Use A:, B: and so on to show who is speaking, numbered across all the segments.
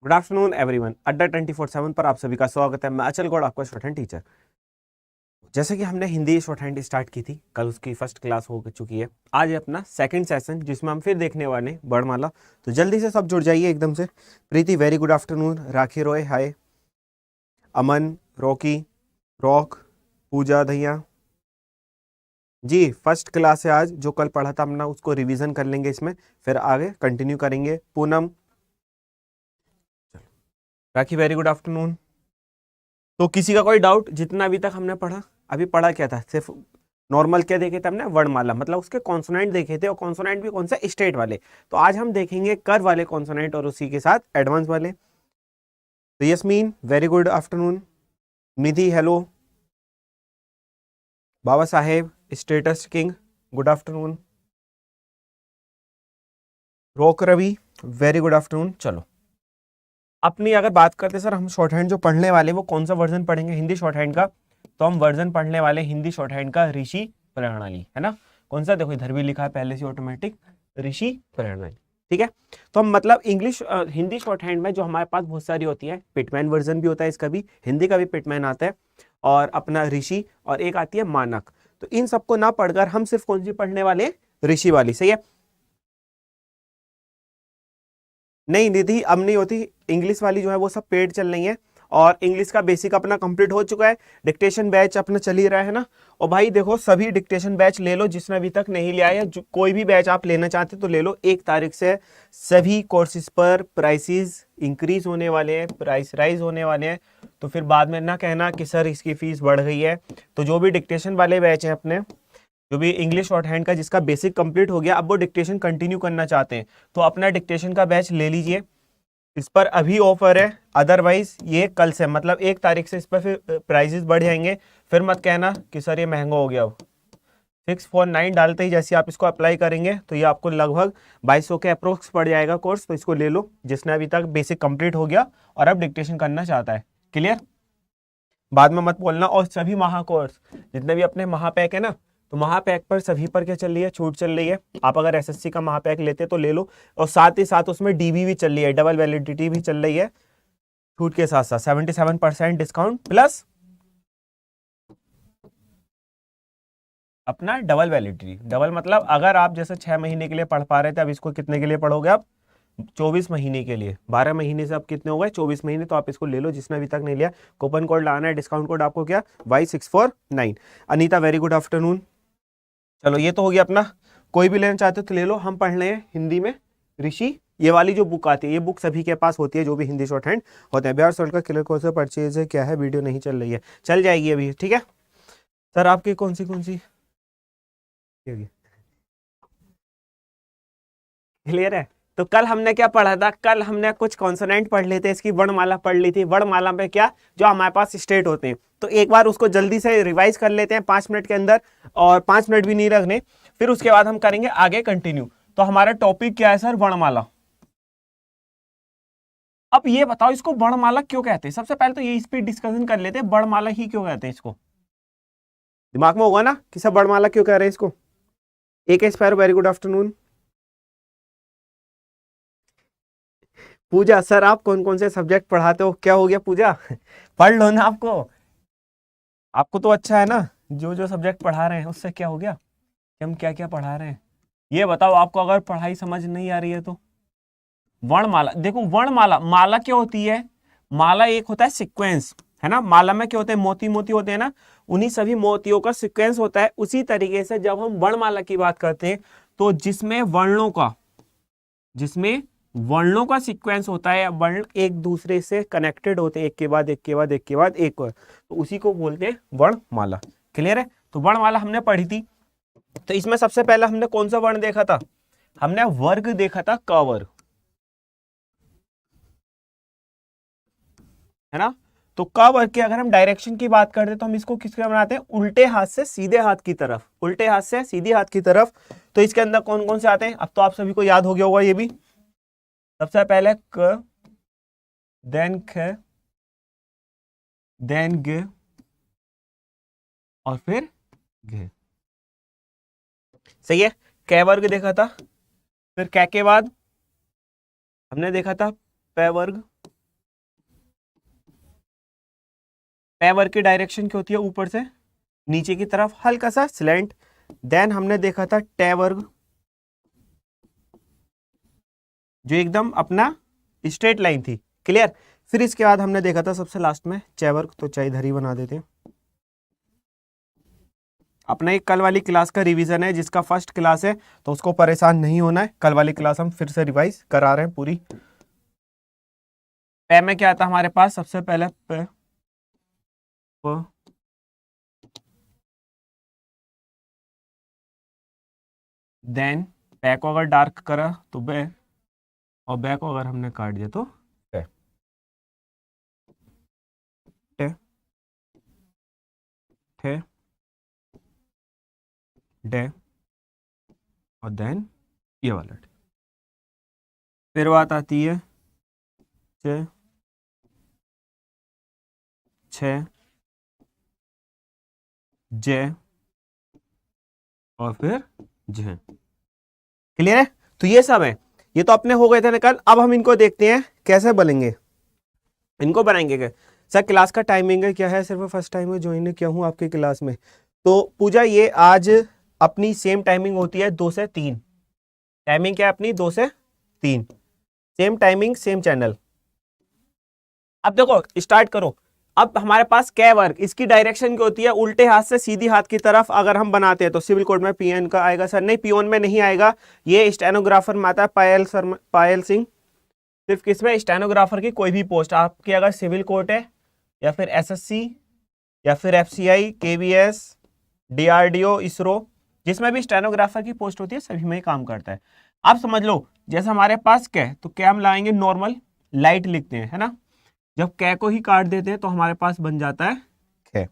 A: Good afternoon everyone. अड्डा 24/7 पर आप सभी का स्वागत है। मैं अचल गौड़, आपका शॉर्ट हैंड टीचर। जैसे कि हमने हिंदी शॉर्ट हैंड स्टार्ट की थी, कल उसकी फर्स्ट क्लास हो चुकी है। आज है अपना सेकंड सेशन, जिसमें हम फिर देखने वाले हैं वर्णमाला। तो जल्दी से सब जुड़ जाइए एकदम से। प्रीति वेरी गुड आफ्टरनून, राखी रॉय हाय, अमन, रॉकी, रॉक, पूजा दहिया जी। फर्स्ट क्लास है आज, जो कल पढ़ा था हमने उसको रिवीजन कर लेंगे इसमें, फिर आगे कंटिन्यू करेंगे। पूनम, राखी वेरी गुड आफ्टरनून। तो किसी का कोई डाउट? जितना अभी तक हमने पढ़ा, अभी पढ़ा क्या था? सिर्फ नॉर्मल क्या देखे थे हमने? वर्णमाला, मतलब उसके कॉन्सोनेंट देखे थे, और कॉन्सोनेंट भी कौन से? स्टेट वाले। तो आज हम देखेंगे कर वाले कॉन्सोनेंट और उसी के साथ एडवांस वाले। तो यस्मीन वेरी गुड आफ्टरनून, निधि hello, Baba Saheb status king good afternoon, रोक रवि वेरी गुड आफ्टरनून। चलो अपनी अगर बात करते सर, हम शॉर्ट हैंड जो पढ़ने वाले वो कौन सा वर्जन पढ़ेंगे हिंदी शॉर्ट हैंड का? तो हम वर्जन पढ़ने वाले हिंदी शॉर्ट हैंड का ऋषि प्रणाली, है ना? कौन सा? देखो इधर भी लिखा है पहले से ऑटोमेटिक, ऋषि प्रणाली। ठीक है। तो हम मतलब इंग्लिश हिंदी शॉर्ट हैंड में जो हमारे पास बहुत सारी होती है, पिटमैन वर्जन भी होता है इसका भी, हिंदी का भी पिटमैन आता है, और अपना ऋषि, और एक आती है मानक। तो इन सबको ना पढ़कर हम सिर्फ कौन सी पढ़ने वाले हैं? ऋषि वाली। सही है। नहीं निधि, अब नहीं होती। इंग्लिश वाली जो है वो सब पेड चल रही है, और इंग्लिश का बेसिक अपना कंप्लीट हो चुका है। डिक्टेशन बैच अपना चल ही रहा है ना। और भाई देखो, सभी डिक्टेशन बैच ले लो जिसने अभी तक नहीं लिया है। जो कोई भी बैच आप लेना चाहते तो ले लो। 1 तारीख से सभी कोर्सेज पर प्राइसेस इंक्रीज होने वाले हैं, प्राइस राइज होने वाले हैं। तो फिर बाद में ना कहना कि सर इसकी फीस बढ़ गई है। तो जो भी डिक्टेशन वाले बैच हैं अपने, जो भी इंग्लिश शॉर्ट हैंड का जिसका बेसिक कंप्लीट हो गया, अब वो डिक्टेशन कंटिन्यू करना चाहते हैं, तो अपना डिक्टेशन का बैच ले लीजिए। इस पर अभी ऑफर है, अदरवाइज ये कल से मतलब 1 तारीख से इस पर फिर प्राइजेस बढ़ जाएंगे। फिर मत कहना कि सर ये महंगा हो गया। अब 649 डालते ही जैसे आप इसको अप्लाई करेंगे तो ये आपको लगभग 2200 के अप्रोक्स पड़ जाएगा कोर्स। तो इसको ले लो जिसने अभी तक बेसिक कंप्लीट हो गया और अब डिक्टेशन करना चाहता है। क्लियर? बाद में मत बोलना। और सभी महा कोर्स जितने भी अपने महापैक है ना, तो महापैक पर सभी पर क्या चल रही है? छूट चल रही है। आप अगर एसएससी का महापैक लेते तो ले लो, और साथ ही साथ उसमें डीबी भी चल रही है, डबल वैलिडिटी भी चल रही है। छूट के साथ साथ 77% डिस्काउंट प्लस अपना डबल वैलिडिटी। डबल मतलब अगर आप जैसे 6 महीने के लिए पढ़ पा रहे थे, अब इसको कितने के लिए पढ़ोगे आप? 24 महीने के लिए। 12 महीने से अब कितने हो गए? 24 महीने। तो आप इसको ले लो जिसने अभी तक नहीं लिया। कूपन कोड लाना है, डिस्काउंट कोड आपको क्या? Y649। Anita very good afternoon. चलो ये तो हो गया अपना। कोई भी लेना चाहते हो तो ले लो। हम पढ़ रहे हैं हिंदी में ऋषि। ये वाली जो बुक आती है, ये बुक सभी के पास होती है जो भी हिंदी शॉर्ट हैंड होते हैं। बिहार सोल्ट का क्लियर कोर्स परचेज है क्या है? वीडियो नहीं चल रही है, चल जाएगी अभी। ठीक है सर, आपकी कौन सी क्लियर है? तो कल हमने क्या पढ़ा था? कल हमने कुछ कॉन्सोनेंट पढ़ लेते, इसकी वर्णमाला पढ़ ली थी। वर्णमाला में क्या, जो हमारे पास स्टेट होते हैं, तो एक बार उसको जल्दी से रिवाइज कर लेते हैं 5 मिनट के अंदर, और 5 मिनट भी नहीं रखने। फिर उसके बाद हम करेंगे आगे कंटिन्यू। तो हमारा टॉपिक क्या है सर? वर्णमाला। अब ये बताओ, इसको वर्णमाला क्यों कहते हैं? सबसे पहले तो ये इस पे डिस्कशन कर लेते हैं, वर्णमाला ही क्यों कहते हैं इसको। दिमाग में होगा ना कि सब वर्णमाला क्यों कह रहे हैं इसको। एक स्पैरो वेरी गुड आफ्टरनून। पूजा सर, आप कौन कौन से सब्जेक्ट पढ़ाते हो? क्या हो गया पूजा? पढ़ लो ना। आपको आपको तो अच्छा है ना, जो जो सब्जेक्ट पढ़ा रहे हैं उससे क्या हो गया कि हम क्या क्या पढ़ा रहे हैं। ये बताओ, आपको अगर पढ़ाई समझ नहीं आ रही है तो वर्णमाला देखो। वर्णमाला, माला क्या होती है? माला एक होता है सीक्वेंस, है ना? माला में क्या होते हैं? मोती मोती होते हैं ना, उन्हीं सभी मोतियों का सीक्वेंस होता है। उसी तरीके से जब हम वर्णमाला की बात करते हैं, तो जिसमें वर्णों का सीक्वेंस होता है, वर्ण एक दूसरे से कनेक्टेड होते हैं, एक के बाद एक के बाद एक के बाद एक और, तो उसी को बोलते हैं वर्णमाला। क्लियर है? तो वर्णमाला हमने पढ़ी थी। तो इसमें सबसे पहले हमने कौन सा वर्ण देखा था? हमने वर्ग देखा था, क वर्ग, है ना? तो क वर्ग की अगर हम डायरेक्शन की बात करते हैं तो हम इसको किसके बनाते हैं? उल्टे हाथ से सीधे हाथ की तरफ, उल्टे हाथ से सीधे हाथ की तरफ। तो इसके अंदर कौन कौन से आते हैं? अब तो आप सभी को याद हो गया होगा ये भी। सबसे पहले क, देन ख, देन ग, और फिर घ। सही है। कै वर्ग देखा था। फिर कै के बाद हमने देखा था पै वर्ग। पे वर्ग की डायरेक्शन क्या होती है, ऊपर से नीचे की तरफ हल्का सा स्लैंट। देन हमने देखा था टे वर्ग, जो एकदम अपना स्ट्रेट लाइन थी। क्लियर। फिर इसके बाद हमने देखा था सबसे लास्ट में चे वर्ग, तो चाहे इधर ही बना देते हैं। अपना एक कल वाली क्लास का रिवीजन है, जिसका फर्स्ट क्लास है तो उसको परेशान नहीं होना है, कल वाली क्लास हम फिर से रिवाइज करा रहे हैं पूरी। पे में क्या आता है हमारे पास, सबसे पहले पे देन पे को अगर डार्क करा तो बे, और बे को अगर हमने काट दिया तो पे, टे, थे, डे, और देन ये वाला। फिर बात आती है चे, छे, जे, और फिर जे। क्लियर है। तो ये सब है, ये तो अपने हो गए थे ना कल। अब हम इनको देखते हैं कैसे बनेंगे, इनको बनाएंगे क्या। सर क्लास का टाइमिंग है क्या है, सिर्फ फर्स्ट टाइम में ज्वाइन किया हूँ आपकी क्लास में। तो पूजा ये आज अपनी सेम टाइमिंग होती है 2 से 3। टाइमिंग क्या है अपनी, 2 से 3, सेम टाइमिंग सेम चैनल। अब देखो स्टार्ट करो। अब हमारे पास कै वर्ग, इसकी डायरेक्शन क्या होती है, उल्टे हाथ से सीधी हाथ की तरफ अगर हम बनाते हैं तो सिविल कोड में पीएन का आएगा। सर नहीं, पीओन में नहीं आएगा, ये स्टेनोग्राफर में आता है, पायल सिंह। सिर्फ किसमें, स्टेनोग्राफर की कोई भी पोस्ट आपकी अगर सिविल कोड है या फिर एसएससी या फिर एफसीआई, केवीएस, डीआरडीओ, इसरो, जिसमें भी स्टेनोग्राफर की पोस्ट होती है सभी में काम करता है। आप समझ लो जैसे हमारे पास क्या तो क्या हम लाएंगे, नॉर्मल लाइट लिखते हैं, है ना। जब कै को ही काट देते हैं तो हमारे पास बन जाता है कै।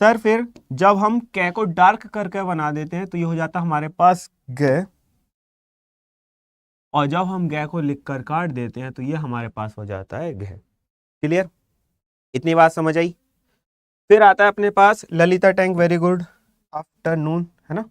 A: सर फिर जब हम कै को डार्क करके बना देते हैं तो ये हो जाता है हमारे पास ग, और जब हम ग को लिखकर काट देते हैं तो ये हमारे पास हो जाता है घ। क्लियर, इतनी बात समझ आई। फिर आता है अपने पास Lalita Tank, very good afternoon, है ना।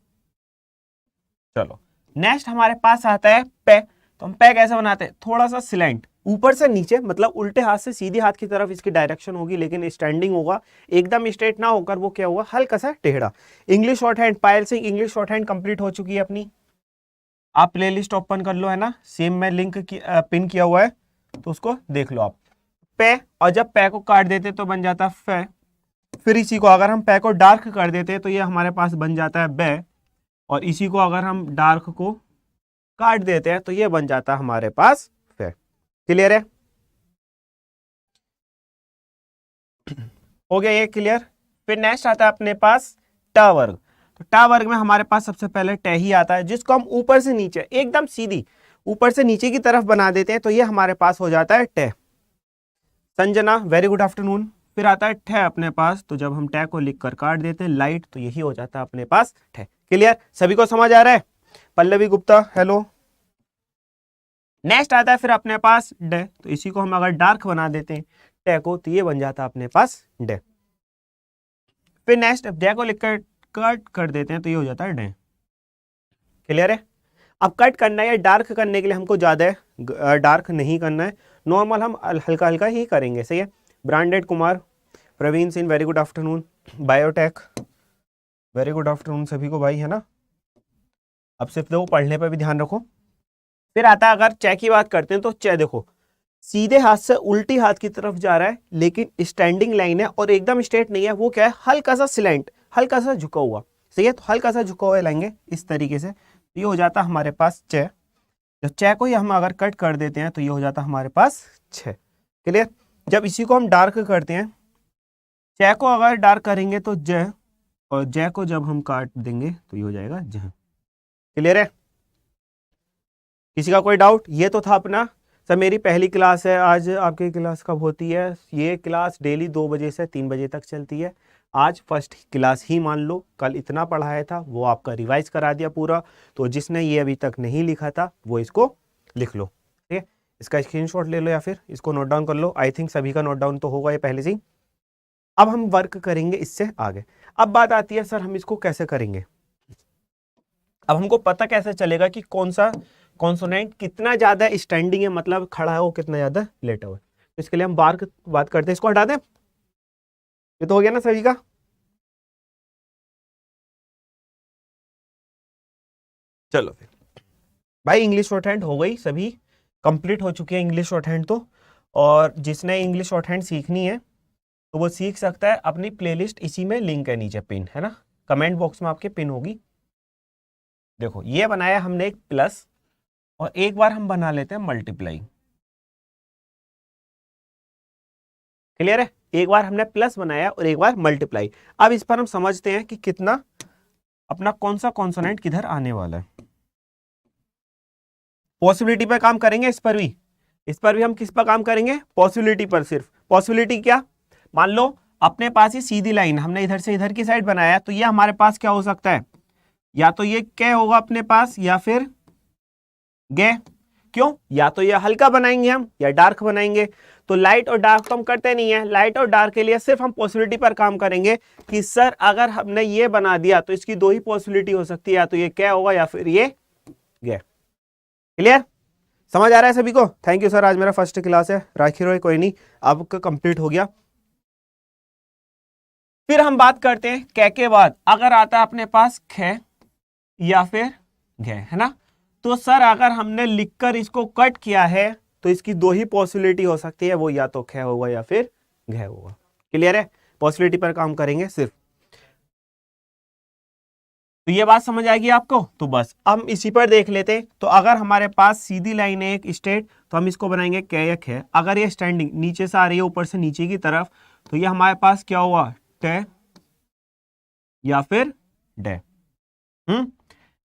A: चलो नेक्स्ट हमारे पास आता है पे। तो हम पे कैसे बनाते हैं, थोड़ा सा सिलेंट, ऊपर से नीचे, मतलब उल्टे हाथ से सीधी हाथ की तरफ इसकी डायरेक्शन होगी, लेकिन स्टैंडिंग होगा, एकदम स्ट्रेट ना होकर वो क्या होगा, हल्का सा टेढ़ा। English shorthand, Payal Singh English shorthand complete हो चुकी है अपनी। आप प्लेलिस्ट ओपन कर लो, है ना, सेम में लिंक पिन किया हुआ है, तो उसको देख लो आप। पे, और जब पे को काट देते तो बन जाता है फे। फिर इसी को अगर हम पे को डार्क कर देते तो ये हमारे पास बन जाता है बे, और इसी को अगर हम डार्क को काट देते हैं तो ये बन जाता है हमारे पास फे। क्लियर है, हो गया ये क्लियर। फिर नेक्स्ट आता है अपने पास टा वर्ग। तो टा वर्ग में हमारे पास सबसे पहले टे ही आता है, जिसको हम ऊपर से नीचे एकदम सीधी ऊपर से नीचे की तरफ बना देते हैं तो ये हमारे पास हो जाता है टे। Sanjana very good afternoon. फिर आता है ठे अपने पास, तो जब हम टे को लिख कर काट देते हैं लाइट तो यही हो जाता है अपने पास ठे। क्लियर, सभी को समझ आ रहा है। पल्लवी गुप्ता हेलो। नेक्स्ट आता है फिर अपने पास डे, तो इसी को हम अगर डार्क बना देते हैं टे को तो ये बन जाता है अपने पास डे। फिर नेक्स्ट डे को लिखकर कट कर देते हैं तो ये हो जाता है डे। क्लियर है। अब कट करना है या डार्क करने के लिए हमको ज्यादा डार्क नहीं करना है, नॉर्मल हम हल्का हल्का ही करेंगे, सही है। ब्रांडेड Kumar, Praveen Singh very good afternoon. Biotech very good afternoon सभी को भाई, है ना। अब सिर्फ देखो पढ़ने पर भी ध्यान रखो। फिर आता है अगर चे की बात करते हैं तो चे देखो सीधे हाथ से उल्टी हाथ की तरफ जा रहा है, लेकिन स्टैंडिंग लाइन है और एकदम स्ट्रेट नहीं है, वो क्या है, हल्का सा सिलेंट, हल्का सा झुका हुआ, सही है। तो हल्का सा झुका हुआ लाएंगे इस तरीके से, ये हो जाता है हमारे पास चे। जब चे को ही हम अगर कट कर देते हैं तो ये हो जाता है हमारे पास छे। क्लियर। जब इसी को हम डार्क करते हैं, चे को अगर डार्क करेंगे तो ज, और ज को जब हम काट देंगे तो ये हो जाएगा ज। क्लियर है, किसी का कोई डाउट। ये तो था अपना सर मेरी पहली क्लास है आज। आपकी क्लास कब होती है, ये क्लास डेली 2 बजे से 3 बजे तक चलती है। आज फर्स्ट क्लास ही मान लो, कल इतना पढ़ाया था वो आपका रिवाइज करा दिया पूरा। तो जिसने ये अभी तक नहीं लिखा था वो इसको लिख लो, ठीक है। इसका स्क्रीनशॉट ले लो या फिर इसको नोट डाउन कर लो। आई थिंक सभी का नोट डाउन तो होगा ये पहले से ही। अब हम वर्क करेंगे इससे आगे। अब बात आती है सर हम इसको कैसे करेंगे। अब हमको पता कैसे चलेगा कि कौन सा कॉन्सोनेंट कितना ज्यादा स्टैंडिंग है, मतलब खड़ा है, वो कितना ज्यादा लेटा हुआ है। तो इसके लिए हम बात करते हैं, इसको हटा दें। ये तो हो गया ना सभी का। चलो फिर भाई, इंग्लिश शॉर्ट हैंड हो गई, सभी कंप्लीट हो चुकी है इंग्लिश शॉर्ट हैंड तो। और जिसने इंग्लिश शॉर्ट हैंड सीखनी है तो वो सीख सकता है, अपनी प्लेलिस्ट इसी में लिंक है नीचे पिन, है ना, कमेंट बॉक्स में आपके पिन होगी। देखो ये बनाया हमने एक प्लस, और एक बार हम बना लेते हैं मल्टीप्लाई। क्लियर है, एक बार हमने प्लस बनाया और एक बार मल्टीप्लाई। अब इस पर हम समझते हैं कि कितना अपना कौन सा कॉन्सोनेंट किधर आने वाला है। पॉसिबिलिटी पर काम करेंगे, इस पर भी हम किस पर काम करेंगे, पॉसिबिलिटी पर। सिर्फ पॉसिबिलिटी क्या, मान लो अपने पास ये सीधी लाइन हमने इधर से इधर की साइड बनाया, तो ये हमारे पास क्या हो सकता है, या तो ये क्या होगा अपने पास, या फिर गे। क्यों, या तो ये हल्का बनाएंगे हम या डार्क बनाएंगे। तो लाइट और डार्क तो हम करते नहीं है, लाइट और डार्क के लिए सिर्फ हम पॉसिबिलिटी पर काम करेंगे कि सर अगर हमने ये बना दिया तो इसकी दो ही पॉसिबिलिटी हो सकती है, या तो ये क्या होगा या फिर ये गे। क्लियर, समझ आ रहा है सभी को। थैंक यू सर, आज मेरा फर्स्ट क्लास है, राखी रोय, कोई नहीं आपका कंप्लीट हो गया। फिर हम बात करते हैं कै के बाद, अगर आता है अपने पास खे या फिर घे, है ना। तो सर अगर हमने लिखकर इसको कट किया है तो इसकी दो ही पॉसिबिलिटी हो सकती है, वो या तो खे होगा या फिर घे होगा। क्लियर है, पॉसिबिलिटी पर काम करेंगे सिर्फ। तो ये बात समझ आएगी आपको। तो बस हम इसी पर देख लेते हैं। तो अगर हमारे पास सीधी लाइन है एक स्ट्रेट, तो हम इसको बनाएंगे कै या खे। अगर ये स्टैंडिंग नीचे से आ रही है ऊपर से नीचे की तरफ, तो ये हमारे पास क्या हुआ, टे या फिर डे।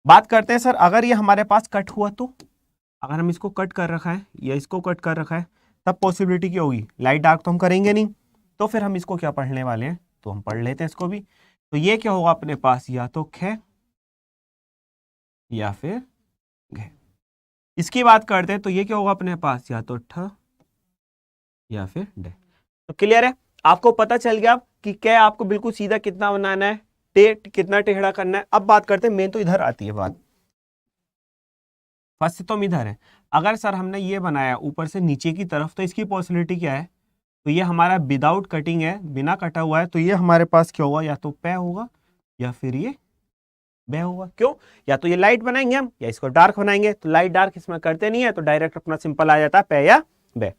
A: बात करते हैं सर अगर ये हमारे पास कट हुआ, तो अगर हम इसको कट कर रखा है या इसको कट कर रखा है, तब पॉसिबिलिटी क्या होगी, लाइट डार्क तो हम करेंगे नहीं, तो फिर हम इसको क्या पढ़ने वाले हैं, तो हम पढ़ लेते हैं इसको भी। तो ये क्या होगा अपने पास, या तो खे या फिर घे। इसकी बात करते हैं तो ये क्या होगा अपने पास, या तो ठ या फिर डे। तो क्लियर है, आपको पता चल गया कि क्या आपको बिल्कुल सीधा कितना बनाना है, कितना टेढ़ा करना है। अब बात करते हैं, मेन तो इधर आती है बात। फर्स्ट तो इधर है, अगर सर हमने ये बनाया ऊपर से नीचे की तरफ, तो इसकी पॉसिबिलिटी क्या है, तो ये हमारा विदाउट कटिंग है, बिना कटा हुआ है, तो ये हमारे पास क्या होगा, या तो पे होगा या फिर ये बे होगा। क्यों, या तो ये लाइट बनाएंगे हम या इसको डार्क बनाएंगे। तो लाइट डार्क इसमें करते नहीं है, तो डायरेक्ट अपना सिंपल आ जाता है पे या बे।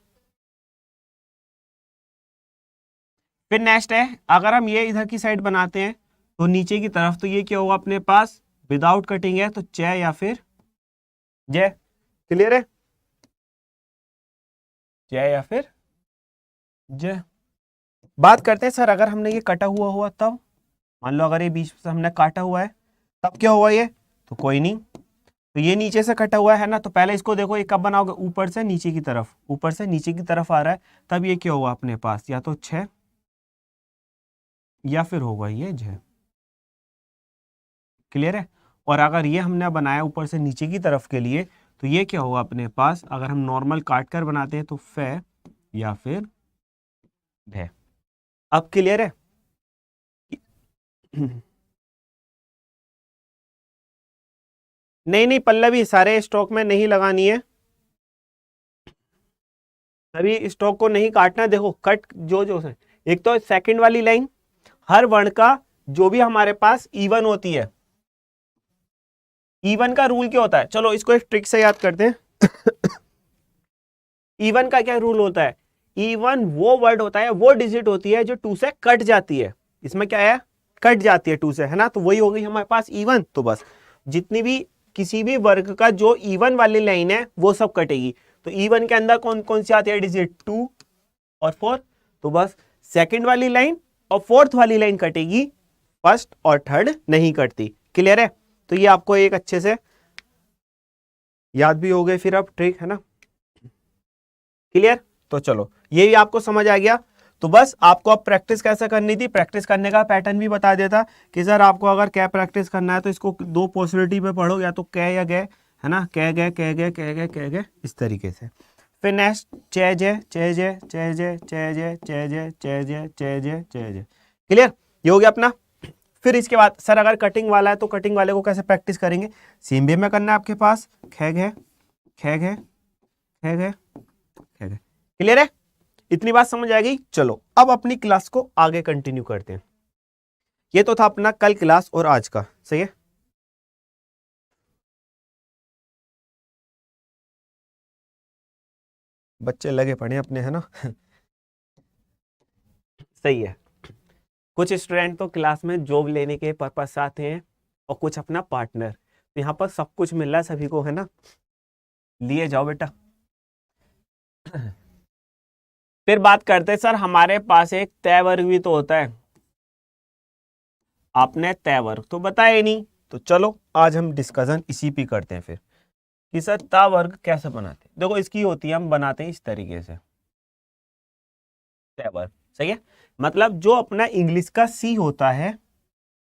A: फिर नेक्स्ट है, अगर हम ये इधर की साइड बनाते हैं तो नीचे की तरफ, तो ये क्या होगा अपने पास, विदाउट कटिंग है, तो चे या फिर जय। क्लियर है, जय या फिर जय। बात करते हैं सर अगर हमने ये कटा हुआ हुआ तब, मान लो अगर ये बीच से हमने काटा हुआ है, तब क्या हुआ ये, तो कोई नहीं। तो ये नीचे से कटा हुआ है ना, तो पहले इसको देखो ये कब बनाओगे, ऊपर से नीचे की तरफ, ऊपर से नीचे की तरफ आ रहा है, तब ये क्या होगा अपने पास, या तो छह या फिर होगा ये जय। क्लियर है, और अगर ये हमने बनाया ऊपर से नीचे की तरफ के लिए, तो ये क्या होगा अपने पास, अगर हम नॉर्मल काट कर बनाते हैं तो फे या फिर भे। अब क्लियर है। नहीं नहीं पल्लवी, सारे स्टॉक में नहीं लगानी है, सभी स्टॉक को नहीं काटना। देखो कट जो जो है, एक तो सेकंड वाली लाइन, हर वर्ण का जो भी हमारे पास इवन होती है, इवन का रूल क्या होता है, चलो इसको एक ट्रिक से याद करते हैं। इवन का क्या रूल होता है, इवन वो वर्ड होता है, वो डिजिट होती है जो टू से कट जाती है। इसमें क्या है, कट जाती है टू से, है ना, तो वही हो गई हमारे पास इवन। तो बस जितनी भी किसी भी वर्ग का जो इवन वाली लाइन है वो सब कटेगी। तो इवन के अंदर कौन कौन सी आती है डिजिट, 2 और 4। तो बस सेकंड वाली लाइन और फोर्थ वाली लाइन कटेगी, फर्स्ट और थर्ड नहीं कटती। क्लियर है, तो ये आपको एक अच्छे से याद भी हो गए फिर अब ट्रिक, है ना। क्लियर, तो चलो ये भी आपको समझ आ गया। तो बस आपको अब प्रैक्टिस कैसे करनी थी, प्रैक्टिस करने का पैटर्न भी बता देता कि सर आपको अगर क्या प्रैक्टिस करना है तो इसको दो पॉसिबिलिटी पे पढ़ो, या तो कै या गए, है ना, कै गए कै गए कै गए कै गए, इस तरीके से। फिर नेक्स्ट चे जे चे जे चे जे चे जे चे जे चे जे चे जे चे जे। क्लियर, ये हो गया अपना। फिर इसके बाद सर अगर कटिंग वाला है तो कटिंग वाले को कैसे प्रैक्टिस करेंगे, सेम वे में करना है आपके पास, खे घे खे घे खे घे खे घे। क्लियर है, इतनी बात समझ आ गई। चलो अब अपनी क्लास को आगे कंटिन्यू करते हैं। ये तो था अपना कल क्लास और आज का, सही है। बच्चे लगे पड़े हैं अपने, है ना। सही है। कुछ स्टूडेंट तो क्लास में जॉब लेने के पर्पज से आते हैं और कुछ अपना पार्टनर। तो यहाँ पर सब कुछ मिल रहा है सभी को, है ना। लिए जाओ बेटा। फिर बात करते हैं सर, हमारे पास एक तय वर्ग भी तो होता है। आपने तय वर्ग तो बताया ही नहीं, तो चलो आज हम डिस्कशन इसी पे करते हैं फिर कि सर तय वर्ग कैसे बनाते हैं। देखो इसकी होती है, हम बनाते हैं इस तरीके से तय वर्ग, सही है। मतलब जो अपना इंग्लिश का सी होता है,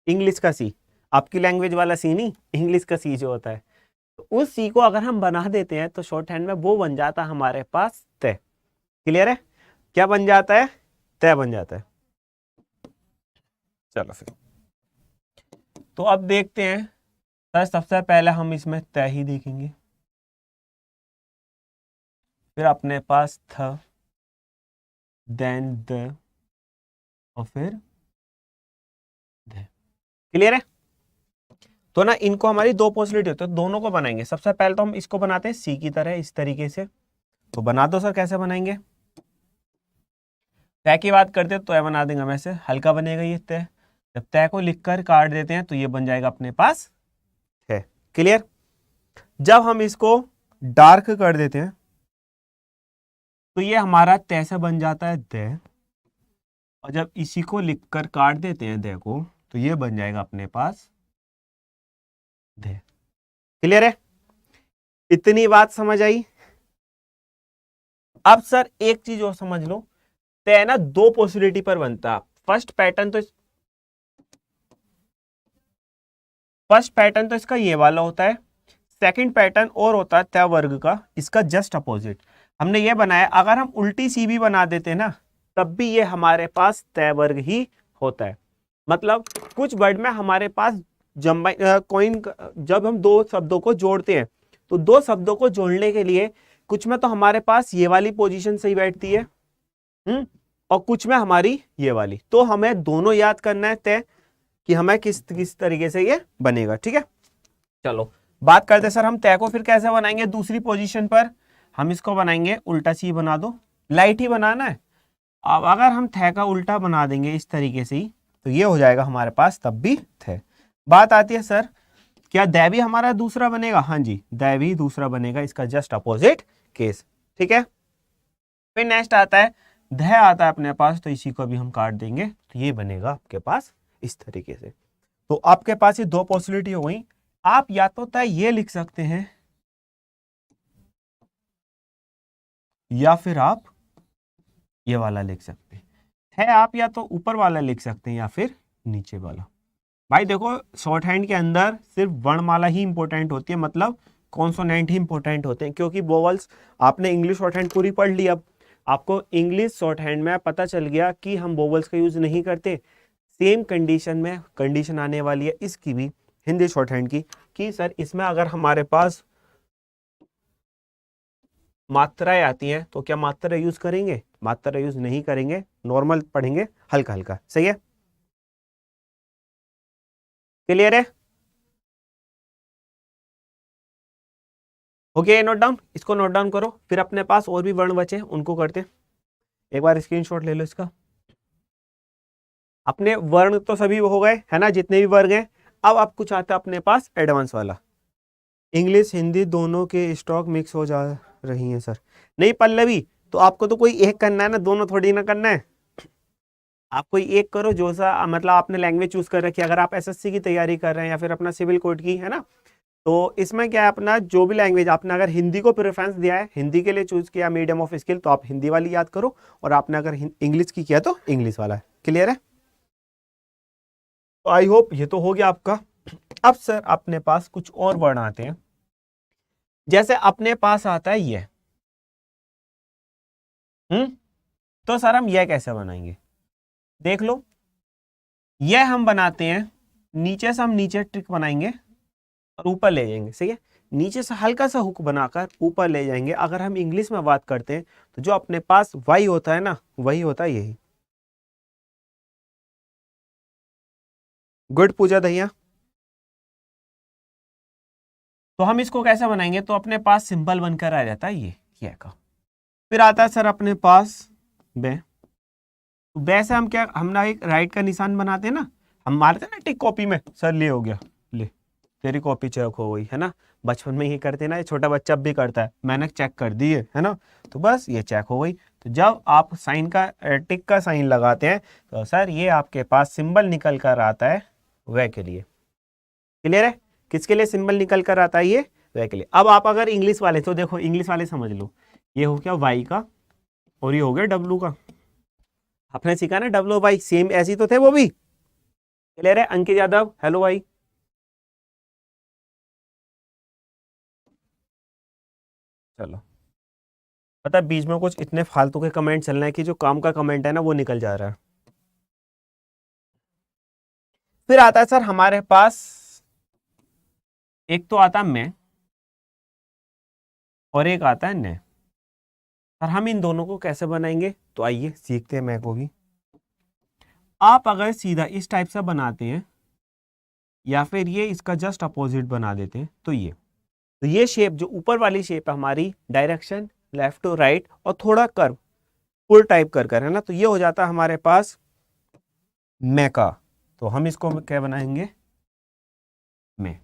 A: इंग्लिश का सी, आपकी लैंग्वेज वाला सी नहीं, इंग्लिश का सी जो होता है, तो उस सी को अगर हम बना देते हैं तो शॉर्ट हैंड में वो बन जाता है हमारे पास तय। क्लियर है? क्या बन जाता है? तय बन जाता है। चलो फिर तो अब देखते हैं सर, सबसे पहले हम इसमें तय ही देखेंगे, फिर अपने पास थ, देन द, और फिर द। क्लियर है? तो ना इनको हमारी दो पॉसिबिलिटी होती है, दोनों को बनाएंगे। सबसे पहले तो हम इसको बनाते हैं सी की तरह इस तरीके से। तो बना दो सर, कैसे बनाएंगे? तय की बात करते हैं तो तय बना देंगे, वैसे हल्का बनेगा ये तय। जब तय को लिखकर काट देते हैं तो ये बन जाएगा अपने पास है। क्लियर? जब हम इसको डार्क कर देते हैं तो ये हमारा तय से बन जाता है दय, और जब इसी को लिखकर काट देते हैं दय को तो ये बन जाएगा अपने पास दय। क्लियर है? इतनी बात समझ आई? अब सर एक चीज और समझ लो, तय ना दो पॉसिबिलिटी पर बनता है। फर्स्ट पैटर्न तो इसका ये वाला होता है, सेकंड पैटर्न और होता है तय वर्ग का, इसका जस्ट अपोजिट। हमने ये बनाया, अगर हम उल्टी सी भी बना देते हैं ना तब भी ये हमारे पास तय वर्ग ही होता है। मतलब कुछ वर्ड में हमारे पास कोइन, जब हम दो शब्दों को जोड़ते हैं तो दो शब्दों को जोड़ने के लिए कुछ में तो हमारे पास ये वाली पोजीशन सही बैठती है, और कुछ में हमारी ये वाली। तो हमें दोनों याद करना है तय कि हमें किस किस तरीके से ये बनेगा। ठीक है, चलो बात करते हैं सर हम तय को फिर कैसे बनाएंगे। दूसरी पोजीशन पर हम इसको बनाएंगे उल्टा सी, बना दो, लाइट ही बनाना है। अब अगर हम थे का उल्टा बना देंगे इस तरीके से ही तो ये हो जाएगा हमारे पास तब भी थे। बात आती है सर, क्या दै भी हमारा दूसरा बनेगा? हाँ जी, दै भी दूसरा बनेगा, इसका जस्ट अपोजिट केस। ठीक है, फिर नेक्स्ट आता है ध आता है अपने पास, तो इसी को भी हम काट देंगे तो ये बनेगा आपके पास इस तरीके से। तो आपके पास ये दो पॉसिबिलिटी हो गई। आप या तो तय ये लिख सकते हैं या फिर आप ये वाला लिख सकते हैं। है आप या तो ऊपर वाला लिख सकते हैं या फिर नीचे वाला। भाई देखो शॉर्ट हैंड के अंदर सिर्फ वर्णमाला ही इंपॉर्टेंट होती है, मतलब कॉन्सोनेंट ही इंपॉर्टेंट होते हैं, क्योंकि वोवल्स, आपने इंग्लिश शॉर्ट हैंड पूरी पढ़ ली, अब आपको इंग्लिश शॉर्ट हैंड में पता चल गया कि हम वोवल्स का यूज नहीं करते। सेम कंडीशन में कंडीशन आने वाली है इसकी भी, हिंदी शॉर्ट हैंड की, कि सर इसमें अगर हमारे पास मात्राएं आती हैं तो क्या मात्रा यूज करेंगे? मात्रा यूज नहीं करेंगे, नॉर्मल पढ़ेंगे, हल्का हल्का। सही है? क्लियर है? ओके, नोट डाउन, इसको नोट डाउन करो। फिर अपने पास और भी वर्ण बचे उनको करते हैं। एक बार स्क्रीनशॉट ले लो इसका। अपने वर्ण तो सभी हो गए है ना, जितने भी वर्ग हैं। अब आप कुछ आता है अपने पास एडवांस वाला, इंग्लिश हिंदी दोनों के स्टॉक मिक्स हो जा रही हैं सर। नहीं पल्लवी, तो आपको तो कोई एक करना है ना, दोनों थोड़ी ना करना है। आप कोई एक करो, जो सा मतलब आपने लैंग्वेज चूज कर रखी है। अगर आप एसएससी की तैयारी कर रहे हैं या फिर अपना सिविल कोड की, है ना, तो इसमें क्या है, अपना जो भी लैंग्वेज आपने अगर हिंदी को प्रेफरेंस दिया है, हिंदी के लिए चूज किया मीडियम ऑफ स्किल, तो आप हिंदी वाली याद करो, और आपने अगर इंग्लिश की किया तो इंग्लिश वाला। क्लियर है? तो आई होप ये तो हो गया आपका। अब सर अपने पास कुछ और वर्ण आते हैं, जैसे अपने पास आता है ये, तो सर हम यह कैसे बनाएंगे? देख लो, यह हम बनाते हैं नीचे से, हम नीचे ट्रिक बनाएंगे और ऊपर ले जाएंगे। सही है, नीचे से हल्का सा हुक बनाकर ऊपर ले जाएंगे। अगर हम इंग्लिश में बात करते हैं तो जो अपने पास वाई होता है ना, वही होता है यही। गुड पूजा दहिया। तो हम इसको कैसे बनाएंगे, तो अपने पास सिंपल बनकर आ जाता है ये का। फिर आता है सर अपने पास बे। तो बे से हम क्या, हम ना एक राइट का निशान बनाते हैं ना, हम मारते हैं ना टिक कॉपी में, सर ले हो गया, ले तेरी कॉपी चेक हो गई है ना। बचपन में ही करते ना, ये छोटा बच्चा भी करता है, मैंने चेक कर दी है ना, तो बस ये चेक हो गई। तो जब आप साइन का टिक का साइन लगाते हैं तो सर ये आपके पास सिंबल निकल कर आता है वह के लिए। क्लियर है, किसके लिए सिंबल निकल कर आता है ये, वह के लिए। अब आप अगर इंग्लिश वाले, तो देखो इंग्लिश वाले समझ लो, ये हो गया वाई का और ये हो गया डब्लू का। आपने सीखा ना डब्लू वाई सेम ऐसी तो थे वो भी। क्लियर है, अंकित यादव हेलो भाई। चलो, पता है बीच में कुछ इतने फालतू के कमेंट चल रहे हैं कि जो काम का कमेंट है ना वो निकल जा रहा है। फिर आता है सर हमारे पास, एक तो आता है मैं और एक आता है ने। और हम इन दोनों को कैसे बनाएंगे, तो आइए सीखते हैं मैं को भी। आप अगर सीधा इस टाइप से बनाते हैं या फिर ये इसका जस्ट अपोजिट बना देते हैं तो ये शेप जो ऊपर वाली शेप है हमारी, डायरेक्शन लेफ्ट टू राइट और थोड़ा कर्व फुल टाइप कर है ना, तो ये हो जाता है हमारे पास मैका। तो हम इसको क्या बनाएंगे, में।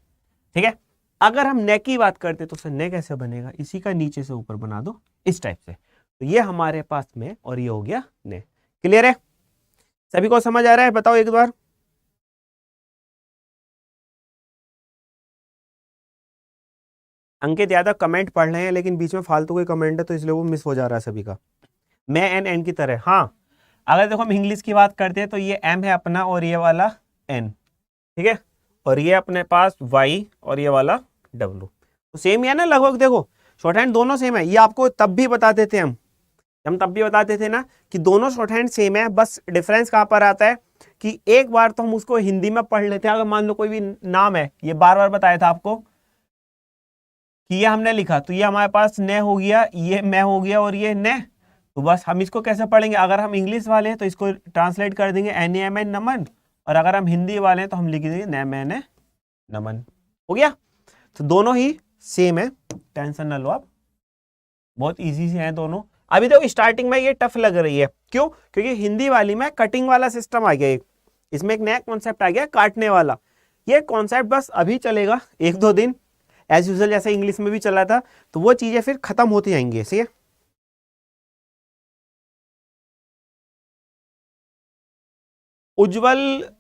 A: ठीक है, अगर हम ने की बात करते तो सर ने कैसे बनेगा, इसी का नीचे से ऊपर बना दो इस टाइप से, तो ये हमारे पास में और ये हो गया ने। क्लियर है, सभी को समझ आ रहा है, बताओ एक बार। अंकित यादव कमेंट पढ़ रहे हैं लेकिन बीच में फालतू कोई कमेंट है तो इसलिए वो मिस हो जा रहा है सभी का। मैं एन की तरह, हाँ। अगर देखो हम इंग्लिश की बात करते हैं तो ये एम है अपना और ये वाला एन, ठीक है, और ये अपने पास वाई और ये वाला डब्लू, तो सेम ही है ना लगभग। देखो शॉर्ट हैंड दोनों सेम है, ये आपको तब भी बताते थे हम तब भी बताते थे ना कि दोनों शॉर्ट हैंड सेम है, बस डिफरेंस कहां पर आता है कि एक बार तो हम उसको हिंदी में पढ़ लेते हैं। अगर मान लो कोई भी नाम है, ये बार बार बताया था आपको कि ये हमने लिखा तो ये हमारे पास ने हो गया, ये मैं हो गया और ये ने, तो बस हम इसको कैसे पढ़ेंगे, अगर हम इंग्लिश वाले हैं तो इसको ट्रांसलेट कर देंगे एन एम एन नमन, और अगर हम हिंदी वाले हैं तो हम लिख देंगे न मैंने नमन। हो गया, तो दोनों ही सेम है, टेंशन ना लो आप, बहुत इजी से हैं दोनों। अभी तो स्टार्टिंग में ये टफ लग रही है, क्यों, क्योंकि हिंदी वाली में कटिंग वाला सिस्टम आ गया एक, इसमें एक नया कॉन्सेप्ट आ गया काटने वाला। ये कॉन्सेप्ट बस अभी चलेगा एक दो दिन, एज यूजल जैसे इंग्लिश में भी चला था, तो वो चीजें फिर खत्म होती जाएंगी ऐसे। उज्जवल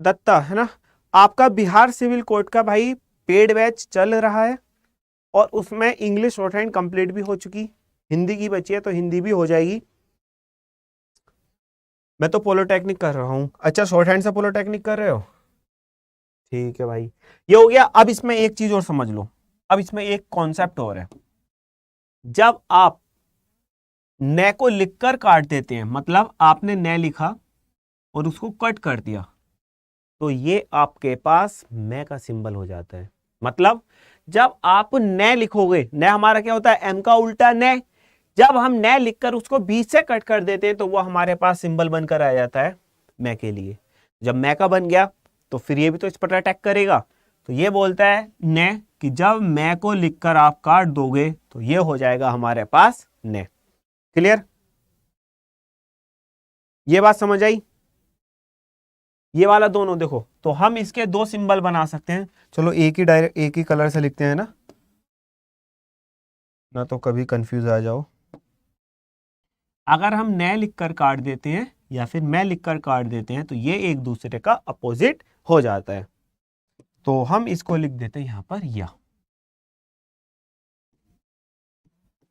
A: दत्ता है ना, आपका बिहार सिविल कोड का भाई पेड बैच चल रहा है और उसमें इंग्लिश शॉर्ट हैंड कंप्लीट भी हो चुकी, हिंदी की बची है तो हिंदी भी हो जाएगी। मैं तो पोलोटेक्निक कर रहा हूँ। अच्छा शॉर्ट हैंड से पोलोटेक्निक कर रहे हो, ठीक है भाई, ये हो गया। अब इसमें एक चीज और समझ लो, अब इसमें एक कॉन्सेप्ट और है, जब आप ने को लिखकर काट देते हैं, मतलब आपने ने लिखा और उसको कट कर दिया, तो ये आपके पास मैं का सिंबल हो जाता है। मतलब जब आप ने लिखोगे, ने हमारा क्या होता है, एम का उल्टा ने, जब हम ने लिखकर उसको बीच से कट कर देते हैं तो वो हमारे पास सिंबल बनकर आ जाता है मैं के लिए। जब मैं का बन गया तो फिर ये भी तो इस पर अटैक करेगा, तो ये बोलता है ने कि जब मैं को लिखकर आप काट दोगे तो ये हो जाएगा हमारे पास ने। क्लियर, ये बात समझ आई। ये वाला दोनों देखो, तो हम इसके दो सिंबल बना सकते हैं। चलो एक ही डायरेक्ट एक ही कलर से लिखते हैं ना तो कभी कंफ्यूज आ जाओ। अगर हम न लिखकर काट देते हैं या फिर मैं लिखकर काट देते हैं तो ये एक दूसरे का अपोजिट हो जाता है, तो हम इसको लिख देते हैं यहां पर या।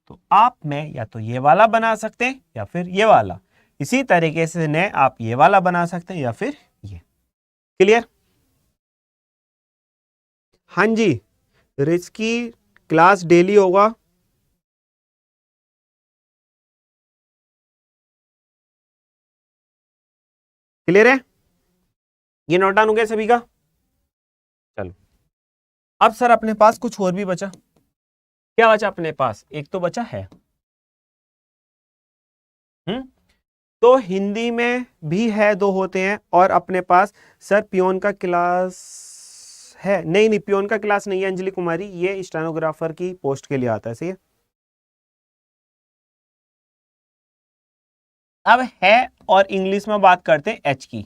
A: तो आप में या तो ये वाला बना सकते हैं या फिर ये वाला, इसी तरीके से ने आप ये वाला बना सकते हैं या फिर ये। क्लियर, हाँ जी, रिस्की क्लास डेली होगा। क्लियर है, ये नोट डाउन हो गया सभी का। चलो अब सर अपने पास कुछ और भी बचा। क्या बचा अपने पास? एक तो बचा है। तो हिंदी में भी है, दो होते हैं, और अपने पास सर पियोन का क्लास है। नहीं नहीं, पियोन का क्लास नहीं है अंजलि कुमारी, ये स्टेनोग्राफर की पोस्ट के लिए आता है, सही है। अब है और इंग्लिश में बात करते हैं एच की,